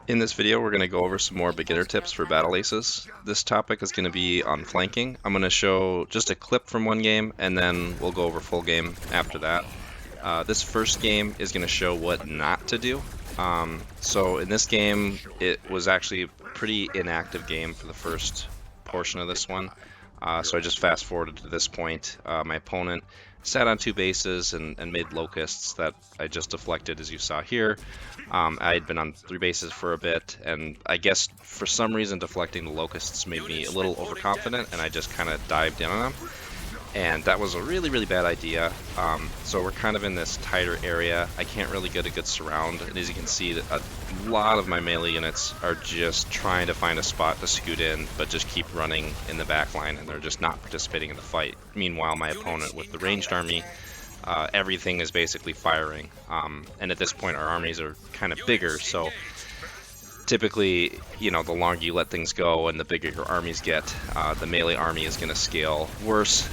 In this video, we're going to go over some more beginner tips for battle aces. This topic is going to be on flanking. I'm going to show just a clip from one game, and then we'll go over full game after that. This first game is going to show what not to do. So in this game, it was actually a pretty inactive game for the first portion of this one. So I just fast forwarded to this point. My opponent sat on two bases and made locusts that I just deflected, as you saw here. I had been on three bases for a bit, and I guess for some reason deflecting the locusts made me a little overconfident, and I just kind of dived in on them. And that was a really, really bad idea. So we're kind of in this tighter area. I can't really get a good surround, and as you can see, a lot of my melee units are just trying to find a spot to scoot in, but just keep running in the back line, and they're just not participating in the fight. Meanwhile, my opponent with the ranged army, everything is basically firing. And at this point, our armies are kind of bigger, so typically, you know, the longer you let things go and the bigger your armies get, the melee army is going to scale worse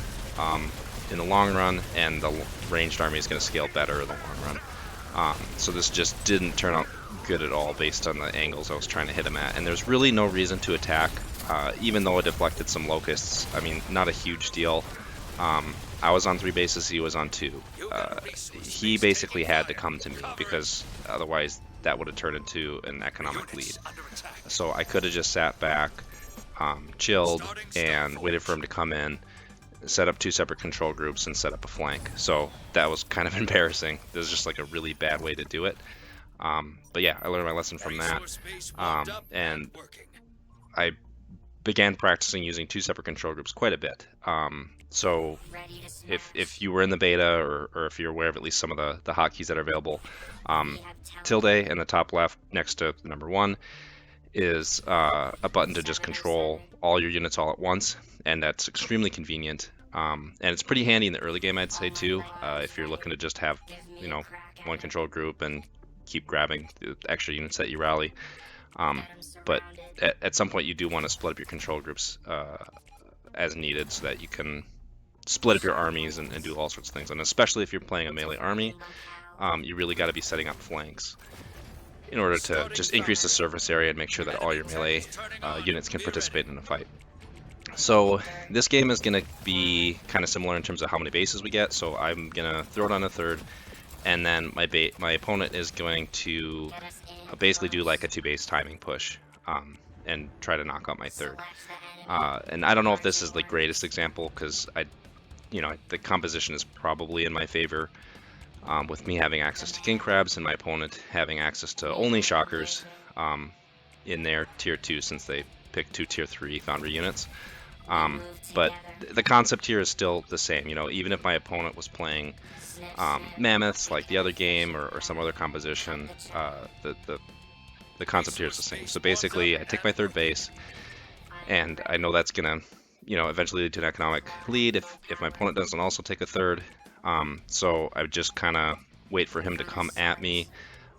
in the long run, and the ranged army is going to scale better in the long run. So this just didn't turn out good at all based on the angles I was trying to hit him at, and there's really no reason to attack, even though I deflected some locusts. I mean, not a huge deal. I was on three bases, he was on two. He basically had to come to me because otherwise that would have turned into an economic lead. So I could have just sat back, chilled, and waited for him to come in, set up two separate control groups, and set up a flank. So that was kind of embarrassing. This was just like a really bad way to do it. But yeah, I learned my lesson from that. And I began practicing using two separate control groups quite a bit. So if you were in the beta, or if you're aware of at least some of the hotkeys that are available, tilde in the top left next to the number one is a button to just control all your units all at once, and that's extremely convenient. And it's pretty handy in the early game, I'd say, too, if you're looking to just have, you know, one control group and keep grabbing the extra units that you rally. But at some point you do want to split up your control groups as needed, so that you can split up your armies and do all sorts of things. And especially if you're playing a melee army, you really got to be setting up flanks in order to just increase the surface area and make sure that all your melee units can participate in a fight. So this game is going to be kind of similar in terms of how many bases we get. So I'm going to throw it on a third, and then my opponent is going to basically do like a two base timing push and try to knock out my third. And I don't know if this is the greatest example, because the composition is probably in my favor, with me having access to king crabs and my opponent having access to only shockers in their tier 2, since they picked two tier 3 foundry units. But the concept here is still the same. You know, even if my opponent was playing mammoths like the other game, or some other composition, the concept here is the same. So basically, I take my third base, and I know that's gonna, eventually lead to an economic lead if my opponent doesn't also take a third. So I would just kind of wait for him to come at me.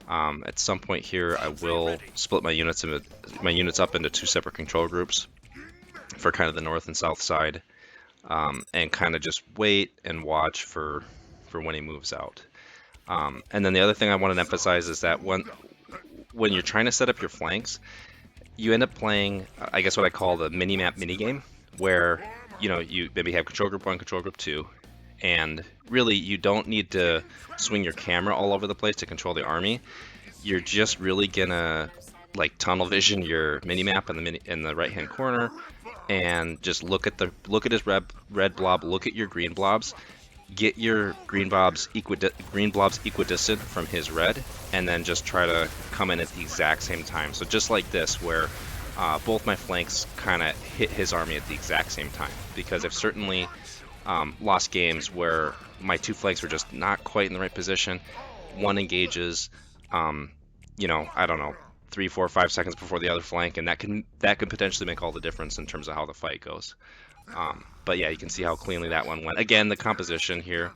At some point here, I will split my units up into two separate control groups for kind of the north and south side, and kind of just wait and watch for when he moves out. And then the other thing I want to emphasize is that when you're trying to set up your flanks, you end up playing, I guess, what I call the mini-map minigame, where you maybe have control group 1, control group 2, and really you don't need to swing your camera all over the place to control the army. You're just really gonna tunnel vision your mini-map in the right-hand corner, and just look at his red blob, look at your green blobs, get your green blobs equidistant from his red, and then just try to come in at the exact same time. So just like this, where both my flanks kind of hit his army at the exact same time, because I've certainly lost games where my two flanks were just not quite in the right position. One engages, I don't know, 3, 4, 5 seconds before the other flank, and that can potentially make all the difference in terms of how the fight goes. But yeah, you can see how cleanly that one went. Again, the composition here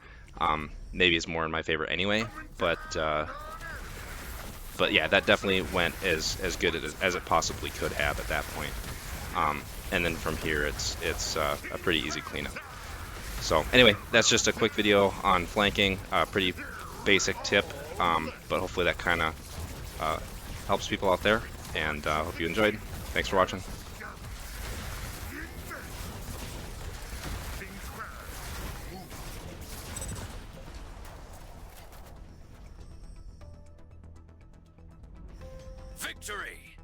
maybe is more in my favor anyway, but yeah, that definitely went as good as it possibly could have at that point. And then from here, it's a pretty easy cleanup. So anyway, that's just a quick video on flanking, pretty basic tip, but hopefully that kind of helps people out there. and hope you enjoyed. Thanks for watching. Victory!